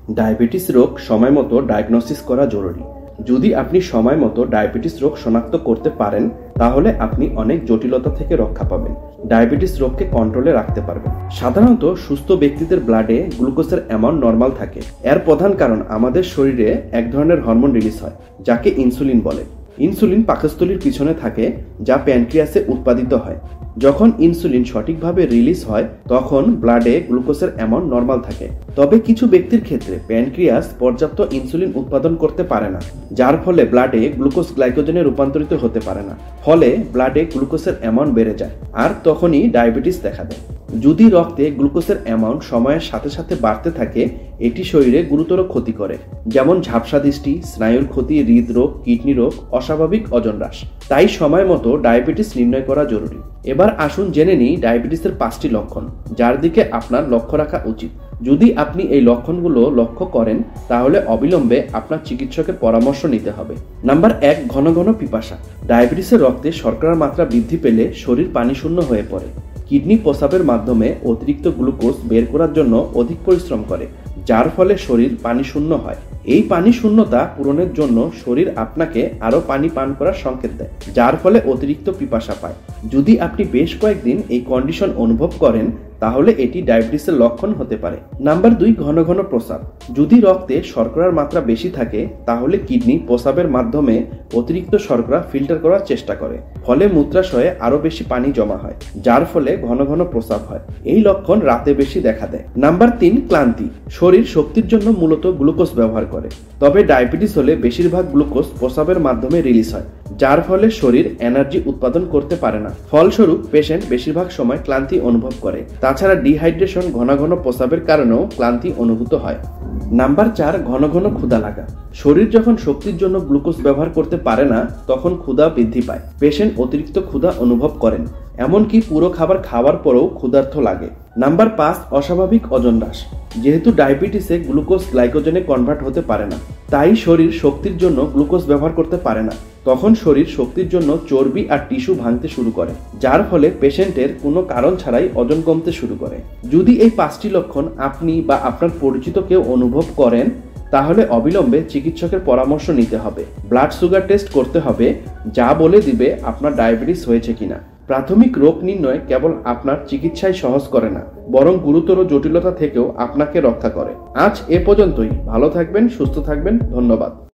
Diabetes রোগ সময়মতো diagnosis করা জরুরি। যদি আপনি সময়মতো ডায়াবেটিস রোগ শনাক্ত করতে পারেন তাহলে আপনি অনেক জটিলতা থেকে রক্ষা পাবেন, ডায়াবেটিস রোগকে কন্ট্রোলে রাখতে পারবেন। সাধারণত সুস্থ ব্যক্তিদের ব্লাডে গ্লুকোজের অ্যামাউন্ট নর্মাল থাকে। এর প্রধান কারণ আমাদের শরীরে এক ধরনের হরমোন রিলিজ হয় যাকে ইনসুলিন বলে। ইনসুলিন পাকস্থলীর পিছনে থাকে যা প্যানক্রিয়াসে উৎপাদিত হয়। যখন ইনসুলিন সঠিকভাবে রিলিজ হয় তখন ব্লাডে গ্লুকোজের অ্যামাউন্ট নর্মাল থাকে। তবে কিছু ব্যক্তির ক্ষেত্রে প্যানক্রিয়াস পর্যাপ্ত ইনসুলিন উৎপাদন করতে পারে না, যার ফলে ব্লাডে গ্লুকোজ গ্লাইকোজেনে রূপান্তরিত হতে পারে না। ফলে ব্লাডে গ্লুকোজের অ্যামাউন্ট বেড়ে যায় আর তখনই ডায়াবেটিস দেখা দেয়। যদি রক্তে গ্লুকোজের অ্যামাউন্ট সময়ের সাথে সাথে বাড়তে থাকে এটি শরীরে গুরুতর ক্ষতি করে, যেমন ঝাপসা দৃষ্টি, স্নায়ুর ক্ষতি, হৃদরোগ, কিডনি রোগ, অস্বাভাবিক ওজন হ্রাস। তাই সময় মতো ডায়াবেটিস নির্ণয় করা জরুরি। এবার আসুন জেনে নিই ডায়াবেটিসের 5টি লক্ষণ যার দিকে আপনার লক্ষ্য রাখা উচিত। যদি আপনি এই লক্ষণগুলো লক্ষ্য করেন তাহলে অবিলম্বে আপনার চিকিৎসকের পরামর্শ নিতে হবে। নাম্বার 1, ঘন ঘন পিপাসা। ডায়াবেটিসের রক্তে শর্করার মাত্রা বৃদ্ধি পেলে শরীর পানি শূন্য হয়ে পড়ে। কিডনি প্রস্রাবের মাধ্যমে অতিরিক্ত গ্লুকোজ বের করার জন্য অধিক পরিশ্রম করে, যার ফলে শরীর পানি শূন্য হয়। এই পানি শূন্যতা পূরণের জন্য শরীর আপনাকে আরো পানি পান করার সংকেত দেয়, যার ফলে অতিরিক্ত পিপাসা পায়। যদি আপনি বেশ কয়েকদিন এই কন্ডিশন অনুভব করেন তাহলে এটি ডায়াবেটিসের লক্ষণ হতে পারে। নাম্বার 2, ঘন ঘন প্রস্রাব। যদি রক্তে শর্করার মাত্রা বেশি থাকে তাহলে কিডনি প্রস্রাবের মাধ্যমে অতিরিক্ত শর্করা ফিল্টার করার চেষ্টা করে, ফলে মূত্রাশয়ে আরো বেশি পানি জমা হয়, যার ফলে ঘন ঘন প্রস্রাব হয়। এই লক্ষণ রাতে বেশি দেখা দেয়। নাম্বার 3, ক্লান্তি। শরীর শক্তির জন্য মূলত গ্লুকোজ ব্যবহার করে, তবে ডায়াবেটিস হলে বেশিরভাগ গ্লুকোজ প্রস্রাবের মাধ্যমে রিলিজ হয়, যার ফলে শরীর এনার্জি উৎপাদন করতে পারে না। ফলস্বরূপ পেশেন্ট বেশিরভাগ সময় ক্লান্তি অনুভব করে। তাছাড়া ডিহাইড্রেশন, ঘন ঘন প্রস্রাবের কারণেও ক্লান্তি অনুভূত হয়। নাম্বার 4, ঘন ঘন ক্ষুধা লাগা। শরীর যখন শক্তির জন্য গ্লুকোজ ব্যবহার করতে পারে না তখন ক্ষুধা বৃদ্ধি পায়। পেশেন্ট অতিরিক্ত ক্ষুধা অনুভব করেন, এমনকি পুরো খাবার খাওয়ার পরেও ক্ষুধার্ত লাগে। নাম্বার 5, অস্বাভাবিক ওজন হ্রাস। যেহেতু ডায়াবেটিসে গ্লুকোজ গ্লাইকোজেনে কনভার্ট হতে পারে না, তাই শরীর শক্তির জন্য গ্লুকোজ ব্যবহার করতে পারে না। তখন শরীর শক্তির জন্য চর্বি আর টিস্যু ভাঙতে শুরু করে, যার ফলে পেশেন্টের কোনো কারণ ছাড়াই ওজন কমতে শুরু করে। যদি এই 5টি লক্ষণ আপনি বা আপনার পরিচিত কেউ অনুভব করেন তাহলে অবিলম্বে চিকিৎসকের পরামর্শ নিতে হবে। ব্লাড সুগার টেস্ট করতে হবে, যা বলে দিবে আপনার ডায়াবেটিস হয়েছে কিনা। প্রাথমিক রোগ নির্ণয় কেবল আপনার চিকিৎসায় সহজ করে না, বরং গুরুতর জটিলতা থেকেও আপনাকে রক্ষা করে। আজ এ পর্যন্তই। ভালো থাকবেন, সুস্থ থাকবেন। ধন্যবাদ।